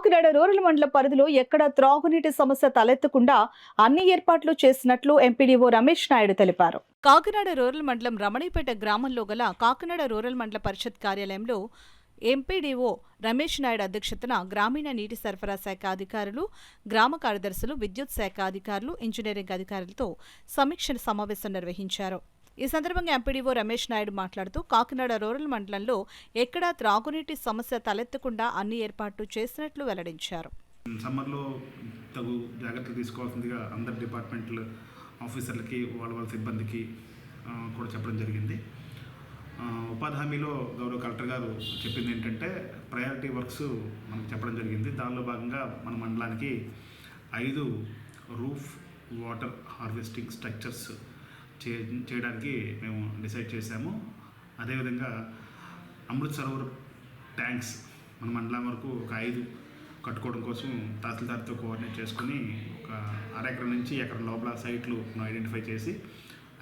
Kakinada rural మండల పరిధిలో ఎక్కడా త్రాగునీటి సమస్య తలెత్తకుండా అన్ని ఏర్పాట్లు చేసినట్లు ఎంపీడీఓ రమేష్ నాయుడు తెలిపారు. కాకినాడ రూరల్ మండలం రమణీపేట గ్రామంలో గల కాకినాడ రూరల్ మండల పరిషత్ కార్యాలయంలో ఎంపీడీఓ రమేష్ నాయుడు అధ్యక్షతన గ్రామీణ నీటి సరఫరా శాఖ అధికారులు, గ్రామ కార్యదర్శులు, విద్యుత్ శాఖ అధికారులు, ఇంజనీరింగ్ అధికారులతో సమీక్ష సమావేశం నిర్వహించారు. ఈ సందర్భంగా ఎంపీడీఓ రమేష్ నాయుడు మాట్లాడుతూ కాకినాడ రూరల్ మండలంలో ఎక్కడా త్రాగునీటి సమస్య తలెత్తకుండా అన్ని ఏర్పాట్లు చేసినట్లు వెల్లడించారు. సమ్మర్లో తగు జాగ్రత్తలు తీసుకోవాల్సిందిగా అందరి డిపార్ట్మెంట్ల ఆఫీసర్లకి వాళ్ళ సిబ్బందికి కూడా చెప్పడం జరిగింది. ఉపాధి హామీలో గౌరవ కలెక్టర్ గారు చెప్పింది ఏంటంటే ప్రయారిటీ వర్క్స్ మనకు చెప్పడం జరిగింది. దానిలో భాగంగా మన మండలానికి 5 రూఫ్ వాటర్ హార్వెస్టింగ్ స్ట్రక్చర్స్ చేయడానికి మేము డిసైడ్ చేశాము. అదేవిధంగా అమృత్ సరోవర్ ట్యాంక్స్ మన మండలం వరకు ఒక 5 కట్టుకోవడం కోసం తహసీల్దార్తో కోఆర్డినేట్ చేసుకుని ఒక అరెకరం నుంచి ఎకరం లోపల సైట్లు ఐడెంటిఫై చేసి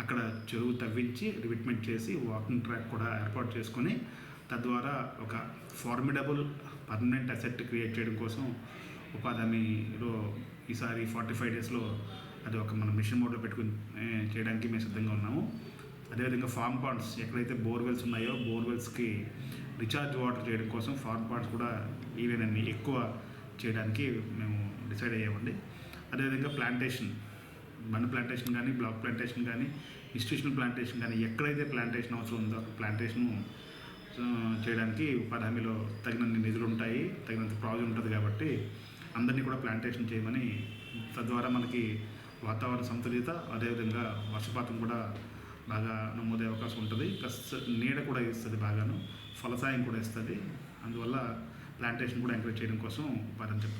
అక్కడ చెరువు తవ్వించి రివిట్మెంట్ చేసి వాకింగ్ ట్రాక్ కూడా ఏర్పాటు చేసుకొని తద్వారా ఒక ఫార్మిడబుల్ పర్మనెంట్ అసెట్ క్రియేట్ చేయడం కోసం ఉపాధి హామీలో ఈసారి 45 డేస్లో అది ఒక మన మిషన్ మోడ్లో పెట్టుకుని చేయడానికి మేము సిద్ధంగా ఉన్నాము. అదేవిధంగా ఫార్మ్ పాండ్స్ ఎక్కడైతే బోర్వెల్స్ ఉన్నాయో బోర్వెల్స్కి రీఛార్జ్ వాటర్ చేయడం కోసం ఫార్మ్ పాండ్స్ కూడా ఈవెనన్ని ఎక్కువ చేయడానికి మేము డిసైడ్ అయ్యామండి. అదేవిధంగా ప్లాంటేషన్, బండ్ ప్లాంటేషన్ కానీ, బ్లాక్ ప్లాంటేషన్ కానీ, ఇన్స్టిట్యూషనల్ ప్లాంటేషన్ కానీ ఎక్కడైతే ప్లాంటేషన్ అవసరం ఉందో ప్లాంటేషన్ చేయడానికి ఉపాధి హామీలో తగినన్ని నిధులు ఉంటాయి, తగినంత ప్రాజెక్ట్ ఉంటుంది కాబట్టి అందరినీ కూడా ప్లాంటేషన్ చేయమని, తద్వారా మనకి వాతావరణ సమతుల్యత అదేవిధంగా వర్షపాతం కూడా బాగా నమోదయ్యే అవకాశం ఉంటుంది. ప్లస్ నీడ కూడా ఇస్తుంది, బాగాను ఫలసాయం కూడా ఇస్తుంది. అందువల్ల ప్లాంటేషన్ కూడా ఎంకరేజ్ చేయడం కోసం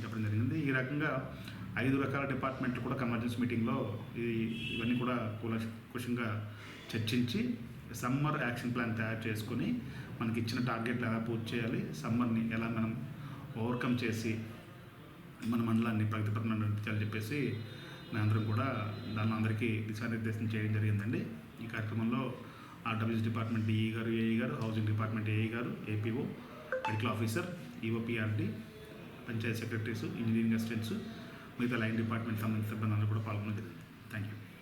చెప్పడం జరిగింది. ఈ రకంగా 5 రకాల డిపార్ట్మెంట్లు కూడా కన్వర్జెన్స్ మీటింగ్లో ఇవన్నీ కూడా కుశంగా చర్చించి సమ్మర్ యాక్షన్ ప్లాన్ తయారు చేసుకొని మనకి ఇచ్చిన టార్గెట్లు ఎలా పూర్తి చేయాలి, సమ్మర్ని ఎలా మనం ఓవర్కమ్ చేసి మన మండలాన్ని ప్రగతిపరంగా నడిపించాలని చెప్పేసి మేమందరం కూడా దానిలో అందరికీ దిశానిర్దేశం చేయడం జరిగిందండి. ఈ కార్యక్రమంలో ఆర్డబ్ల్యూఎస్ డిపార్ట్మెంట్ డిఈ గారు, ఏఈ గారు, హౌసింగ్ డిపార్ట్మెంట్ ఏఈ గారు, APO, medical officer, EOPRD, Panchayat secretaries, engineering assistants, మిగతా లైన్ డిపార్ట్మెంట్ సంబంధించిన సిబ్బంది అందరూ కూడా పాల్గొనడం జరిగింది. Thank you.